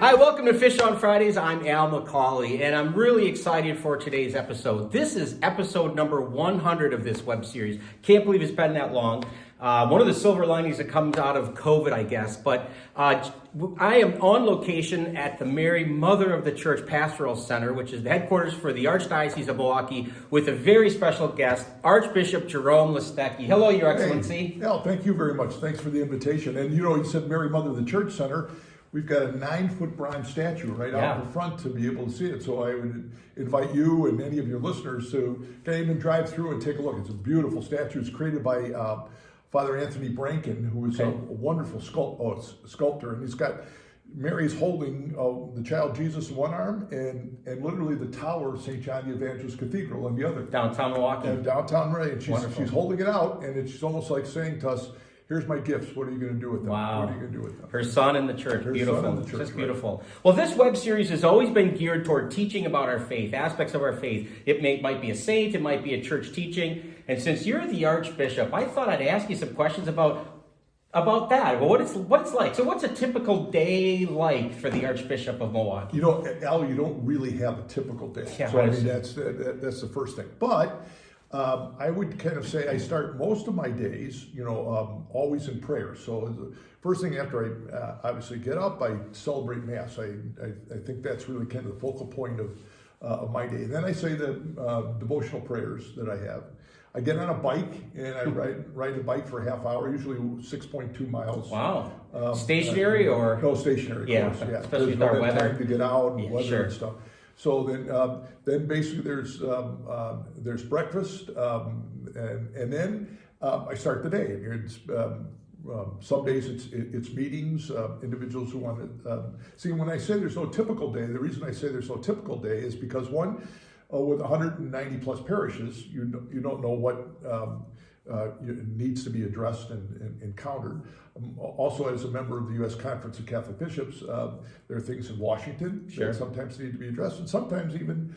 Hi, welcome to Fish on Fridays. I'm Al McCauley, and I'm really excited for today's episode. This is episode number 100 of this web series. Can't believe it's been that long. One of the silver linings that comes out of COVID, I guess. But I am on location at the Mary Mother of the Church Pastoral Center, which is the headquarters for the Archdiocese of Milwaukee, with a very special guest, Archbishop Jerome Listecki. Hello, Your Excellency. Hey, Al, thank you very much. Thanks for the invitation. And you said Mary Mother of the Church Center. We've got a 9-foot bronze statue right out in front to be able to see it. So I would invite you and any of your listeners to even drive through and take a look. It's a beautiful statue. It's created by Father Anthony Branken, who is a wonderful sculptor. And he's got Mary's holding the child Jesus in one arm and literally the tower of St. John the Evangelist Cathedral in the other. Downtown Milwaukee. Downtown, right. And she's holding it out, and it's almost like saying to us, here's my gifts. What are you going to do with them? Wow. What are you going to do with them? Her son in the church. Beautiful. Son in the church, Just beautiful. Well, this web series has always been geared toward teaching about our faith, aspects of our faith. It might be a saint, it might be a church teaching. And since you're the Archbishop, I thought I'd ask you some questions about that. Well, what it's like. So what's a typical day like for the Archbishop of Milwaukee? Al, you don't really have a typical day. Yeah, so I mean, that's the first thing. But I would kind of say I start most of my days, always in prayer. So the first thing after I obviously get up, I celebrate Mass. I think that's really kind of the focal point of my day. Then I say the devotional prayers that I have. I get on a bike and I ride a bike for a half hour, usually 6.2 miles. Wow. Stationary or? No, stationary. Yeah, of course, yeah. especially with our weather. Time to get out and weather and sure. stuff. So then basically there's breakfast, and then I start the day. And some days it's meetings, individuals who want to see. When I say there's no typical day, the reason I say there's no typical day is because one, with 190 plus parishes, you don't know what needs to be addressed and encountered. Also, as a member of the U.S. Conference of Catholic Bishops, there are things in Washington that sometimes need to be addressed, and sometimes even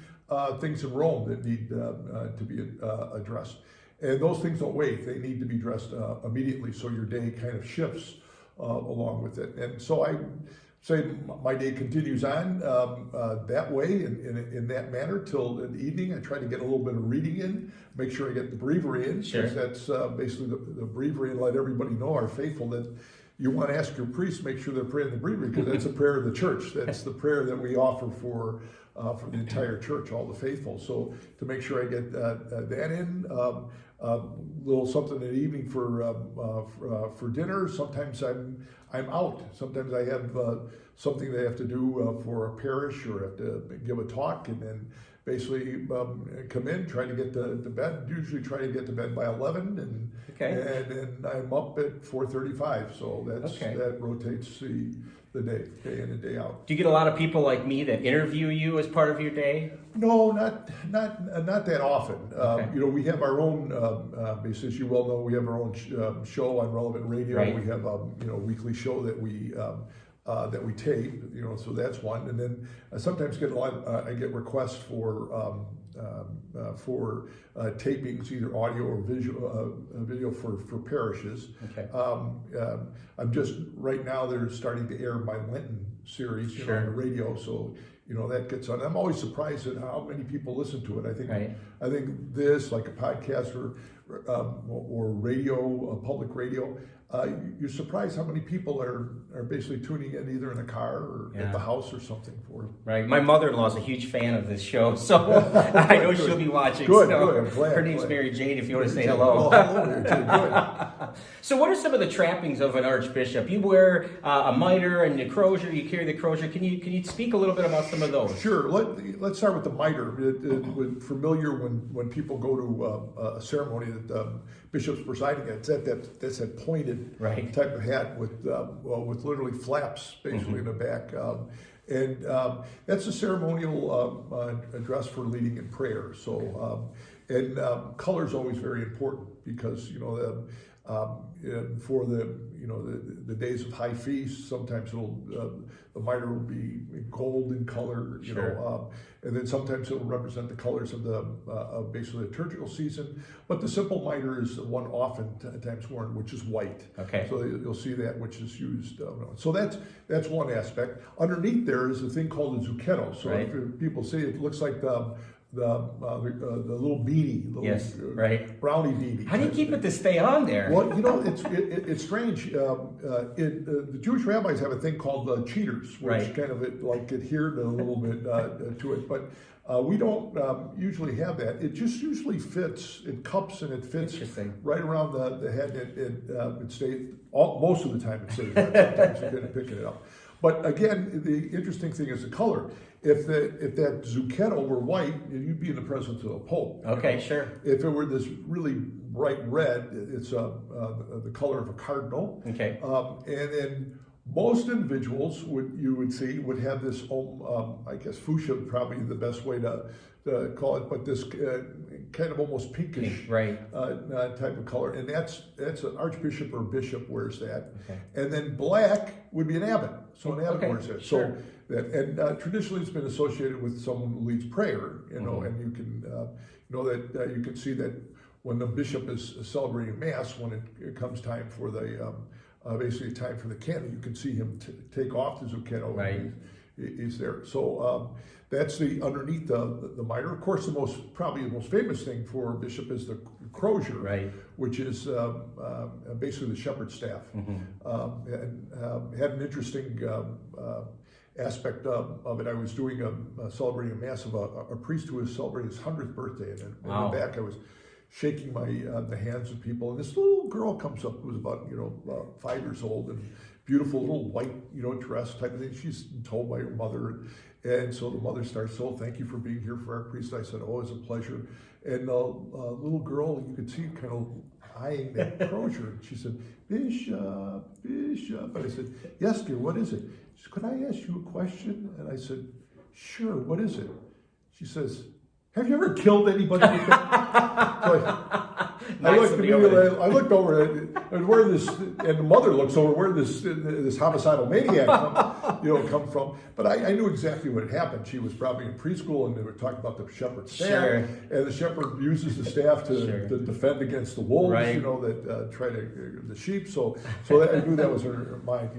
things in Rome that need to be addressed. And those things don't wait; they need to be addressed immediately. So your day kind of shifts along with it. And so I say my day continues on that way in that manner till the evening. I try to get a little bit of reading in, make sure I get the breviary in, because that's basically the breviary, and let everybody know, our faithful, that you want to ask your priest, make sure they're praying the breviary, because that's a prayer of the church. That's the prayer that we offer for the entire church, all the faithful. So to make sure I get that in, a little something in the evening for dinner. Sometimes I'm out. Sometimes I have something they have to do for a parish, or have to give a talk, and then basically come in, try to get to bed. Usually try to get to bed by 11, and I'm up at 4:35. So that rotates the day in and day out. Do you get a lot of people like me that interview you as part of your day? No, not that often. We have our own, as you well know, we have our own show on Relevant Radio. Right. We have a weekly show that we tape. So that's one. And then I sometimes get I get requests for tapings, either audio or video for parishes. Okay. I'm just right now they're starting to air my Lenten series on the radio, so that gets on. I'm always surprised at how many people listen to it. I think this, like a podcast or radio, public radio, you're surprised how many people are basically tuning in either in the car or at the house or something for it. Right. My mother-in-law is a huge fan of this show, so I know she'll be watching. Good. I'm glad. Her name's Mary Jane, if you want to say hello. Good. So what are some of the trappings of an archbishop? You wear a mitre and the crozier, you carry the crozier. Can you speak a little bit about some of those? Sure. Let's start with the mitre. It's familiar when people go to a ceremony that the bishop's presiding at. That's that pointed type of hat with literally flaps basically in the back. And that's a ceremonial dress for leading in prayer. So And color is always very important because for the days of high feast, sometimes the mitre will be gold in color, and then sometimes it will represent the colors of the basically liturgical season. But the simple mitre is the one oftentimes worn, which is white. Okay. So you'll see that, which is used. So that's one aspect. Underneath there is a thing called a zucchetto. So right. if people say it looks like the little beanie, yes, right, brownie beanie. How do you keep it to stay on there? Well, it's strange. The Jewish rabbis have a thing called cheaters, which right. kind of adhered a little bit to it, but we don't usually have that. It just usually fits. It cups and it fits right around the head. It stays most of the time. It stays. Sometimes you get to picking it up. But again, the interesting thing is the color. If that zucchetto were white, you'd be in the presence of a pope. Okay, sure. If it were this really bright red, it's the color of a cardinal. Okay. And then most individuals would have this, I guess fuchsia would probably be the best way to call it, but this kind of almost pinkish right. Type of color, and that's an archbishop or bishop wears that. Okay. And then black would be an abbot, so an abbot wears it. Sure. So traditionally it's been associated with someone who leads prayer, mm-hmm. and you can you can see that when the bishop is celebrating mass, when it comes time for the basically time for the canon, you can see him take off the zucchetto. Right. He's there. So that's the underneath the mitre. Of course, probably the most famous thing for a bishop is the crozier, right. which is basically the shepherd's staff. Mm-hmm. And had an interesting aspect of it. I was doing celebrating a mass of a priest who was celebrating his 100th birthday, and in the back I was shaking the hands of people, and this little girl comes up who was about 5 years old, and beautiful little white dress type of thing. She's told by her mother, and so the mother starts, "Oh, thank you for being here for our priest." I said, "Oh, it's a pleasure." And the little girl, you could see kind of eyeing that crozier, and she said, "Bishop, Bishop." And I said, "Yes, dear, what is it?" She said, "Could I ask you a question?" And I said, "Sure, what is it?" She says, "Have you ever killed anybody with that?" I looked over and where this, and the mother looks over where this homicidal maniac come from. But I knew exactly what had happened. She was probably in preschool, and they were talking about the shepherd's staff, sure. and the shepherd uses the staff to defend against the wolves, right. That try to the sheep. So I knew that was her mind.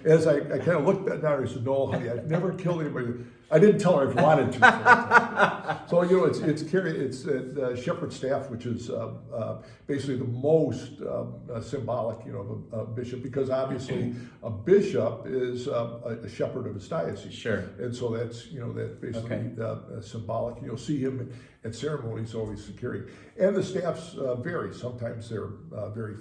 As I kind of looked at her, I said, "No, honey, I've never killed anybody." I didn't tell her I wanted to. So it's the shepherd's staff, which is basically the most symbolic, of a bishop, because obviously a bishop is a shepherd of his diocese. Sure. And so that's basically symbolic. You'll see him at ceremonies always carrying. And the staffs vary. Sometimes they're very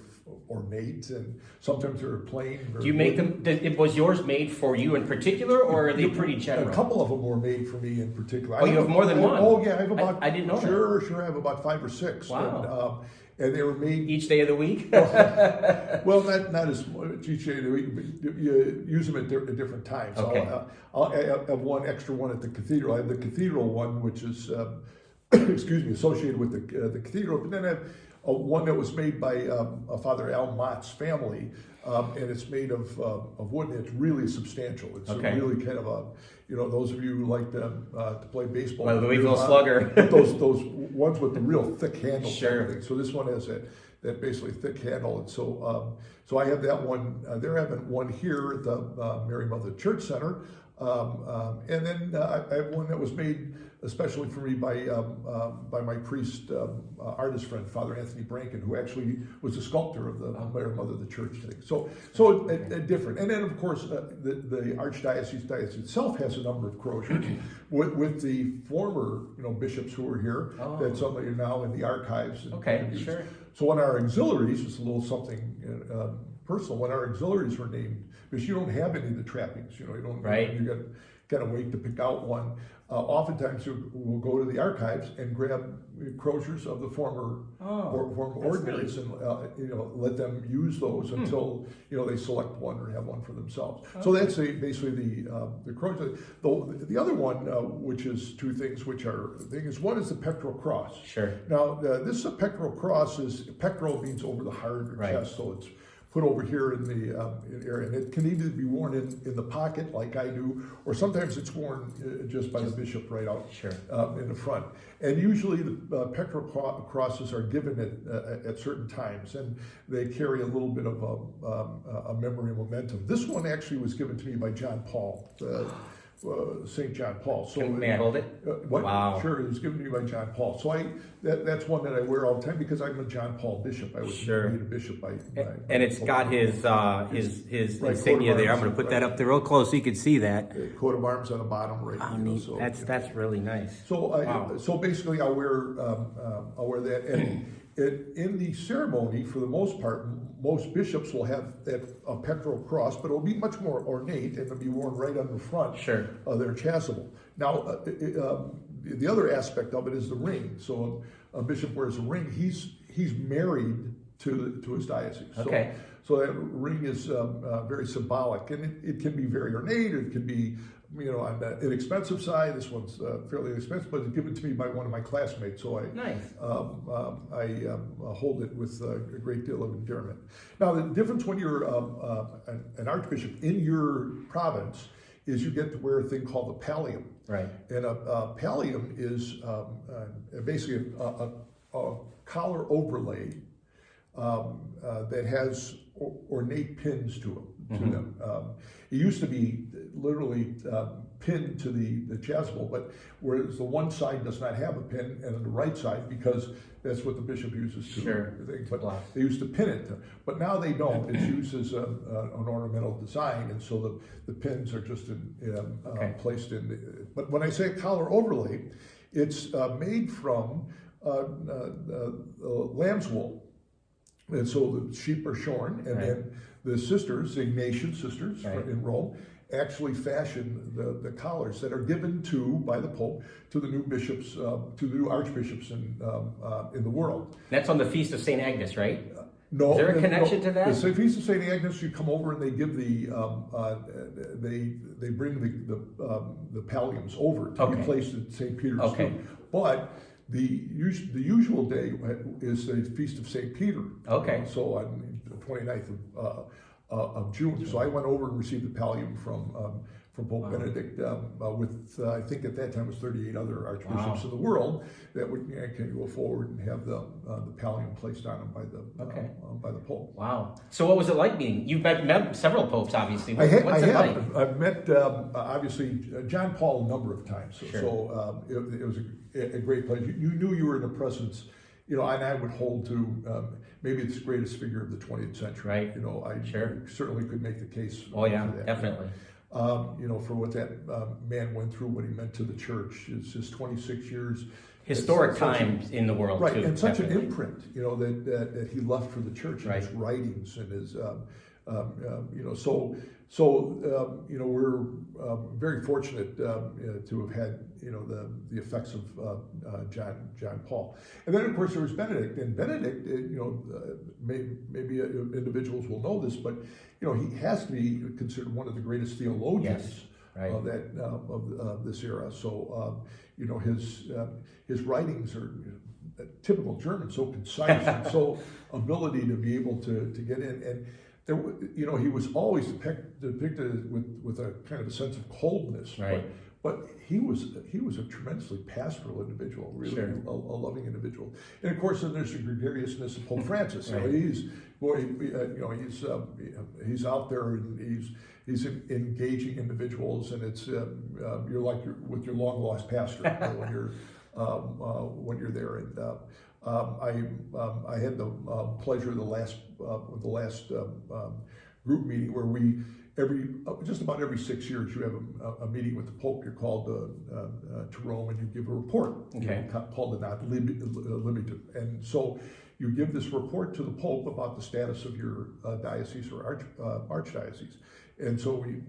ornate, and sometimes they're plain. Do you make them? Was yours made for you in particular, or are they pretty general? A couple of them were made for me in particular. Oh, you have more than one? Oh, yeah, I have about. I didn't know that. Sure, I have about 5 or 6. Wow. And they were made each day of the week. Well, not as much each day of the week, but you use them at different times. Okay. I'll have one extra one at the cathedral. I have the cathedral one, which is associated with the cathedral, but then I have one that was made by Father Al Mott's family, and it's made of wood, and it's really substantial. It's really kind of a, those of you who like to play baseball. Well, the Louisville Slugger. those ones with the real thick handle. Sure. So this one has that basically thick handle, and so I have that one. They're having one here at the Mary Mother Church Center, and then I have one that was made especially for me by my priest artist friend, Father Anthony Branken, who actually was a sculptor of the Mary Mother of the Church thing. So different. And then of course the Archdiocese itself has a number of croziers with the former bishops who were here. That some are now in the archives. Sure. So when our auxiliaries, just a little something personal, when our auxiliaries were named, because you don't have any of the trappings, you don't. Right. You got kind of wait to pick out one. Oftentimes we'll go to the archives and grab croziers of the former ordinaries and let them use those until they select one or have one for themselves. Okay. So that's basically the crozier. The other one, which is two things, which are things. One is the pectoral cross. Sure. Now this is a pectoral cross. Pectoral means over the heart or chest, so it's put over here in the area, and it can either be worn in the pocket like I do, or sometimes it's worn just by the bishop right out in the front. And usually the pectoral crosses are given at certain times, and they carry a little bit of a memory momentum. This one actually was given to me by John Paul. St. John Paul. So may I hold it? Wow. Sure, it was given to me by John Paul. So that's one that I wear all the time because I'm a John Paul bishop. I was made a bishop by and it's got his insignia there. I'm going to put that up there real close so you can see that. Coat of arms on the bottom right. Oh, neat. So, that's really nice. So so basically I'll wear that, and in the ceremony, for the most part, most bishops will have a pectoral cross, but it'll be much more ornate, and it'll be worn right on the front of their chasuble. Now, the other aspect of it is the ring. So a bishop wears a ring. He's married to his diocese. Okay. So that ring is very symbolic, and it can be very ornate. It can be on the inexpensive side. This one's fairly inexpensive, but it's given to me by one of my classmates, so I hold it with a great deal of endearment. Now, the difference when you're an archbishop in your province is you get to wear a thing called a pallium. Right. And a pallium is basically a collar overlay that has ornate pins to them. It used to be literally pinned to the chasuble, but whereas the one side does not have a pin, and on the right side, because that's what the bishop uses to think, but they used to pin it. But now they don't. It's used as an ornamental design, and so the pins are just placed in. But when I say collar overlay, it's made from lamb's wool. And so the sheep are shorn, and then the sisters, the Ignatian sisters in Rome, actually fashion the collars that are given by the Pope to the new bishops, to the new archbishops in the world. That's on the Feast of St. Agnes, right? No. Is there a connection to that? The Feast of St. Agnes, you come over and they give they bring the palliums over to be placed at St. Peter's. Okay. But the usual day is the Feast of St. Peter. Okay. So on the 29th of June. So I went over and received the pallium from Pope Benedict with, I think at that time it was 38 other archbishops in the world that can go forward and have the pallium placed on them by the Pope. Wow. So what was it like meeting? You've met several popes, obviously. What's it like? I've met, obviously, John Paul a number of times. So it was a great pleasure. You knew you were in the presence, and I would hold to maybe it's the greatest figure of the 20th century. Right. I certainly could make the case. Oh, yeah, for that. definitely. For what that man went through, what he meant to the church, his 26 years. Historic times in the world, right, too. And such an imprint, that he left for the church in his writings and his, we're very fortunate to have had, the effects of John Paul. And then, of course, there was Benedict. And Benedict, maybe individuals will know this, but, he has to be considered one of the greatest theologians of this era. So, his writings are typical German, so concise and so ability to be able to get in. And there, he was always depicted with a kind of a sense of coldness, but he was a tremendously pastoral individual, really a loving individual. And of course, then there's the gregariousness of Pope Francis. He's out there and he's engaging individuals, and it's you're like with your long lost pastor when you're there. And I had the pleasure of the last group meeting where we just about every 6 years you have a meeting with the Pope. You're called to Rome and you give a report called the Not Limited. And so you give this report to the Pope about the status of your diocese or archdiocese. And so we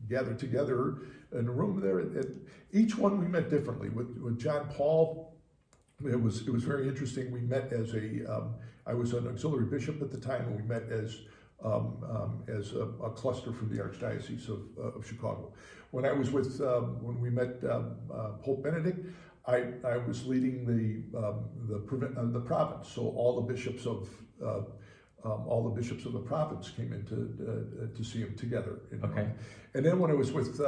gathered together in a room there. And each one we met differently. With John Paul, it was very interesting. We met as I was an auxiliary bishop at the time, and we met as a cluster from the Archdiocese of Chicago. When I was when we met Pope Benedict, I was leading the province. So all the bishops of the province came in to see him together. Okay. And then when I was with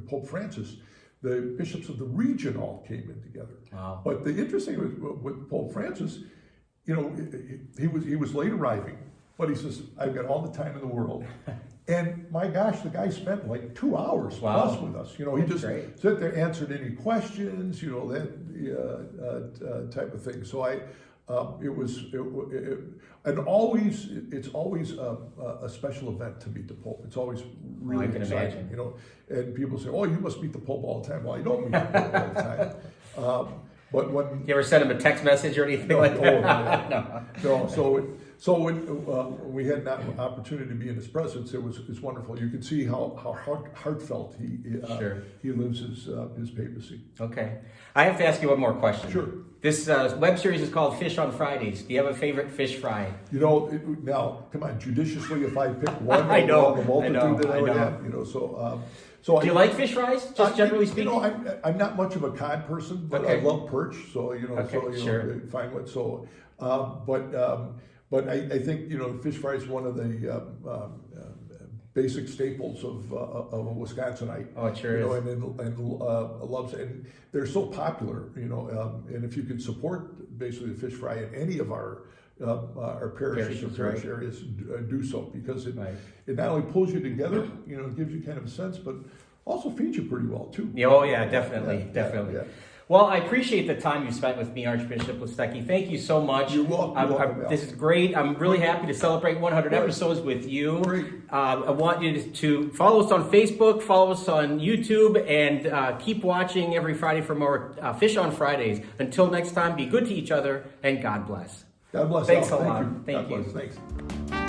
Pope Francis, the bishops of the region all came in together. Wow. But the interesting with Pope Francis, he was late arriving, but he says, "I've got all the time in the world." And my gosh, the guy spent like 2 hours plus with us. He just sat there, answered any questions, that type of thing. So it's always a special event to meet the Pope. It's always really exciting. Imagine. And people say, "Oh, you must meet the Pope all the time." Well, I don't meet the Pope all the time. But when you ever send him a text message or anything like that? No. So when we had an opportunity to be in his presence, it's wonderful. You can see how heartfelt he lives his papacy. Okay, I have to ask you one more question. Sure. This web series is called Fish on Fridays. Do you have a favorite fish fry? Now come on, judiciously, if I pick one, I know, the multitude that I would have. So do you like fish fries? Just generally speaking. I'm not much of a cod person, but I love perch. So fine with so. But I think fish fry is one of the basic staples of a Wisconsinite. Oh, it sure is. And loves it. And they're so popular. And if you can support basically the fish fry in any of our parishes or parish areas, do so, because it not only pulls you together, it gives you kind of a sense, but also feeds you pretty well too. Oh yeah, definitely. Yeah. Well, I appreciate the time you spent with me, Archbishop Listecki. Thank you so much. You're welcome. This is great. I'm really happy to celebrate 100 episodes with you. Great. I want you to follow us on Facebook, follow us on YouTube, and keep watching every Friday for more Fish on Fridays. Until next time, be good to each other, and God bless. God bless. Thanks a Thank lot. you. Thank God you. Bless. Thanks.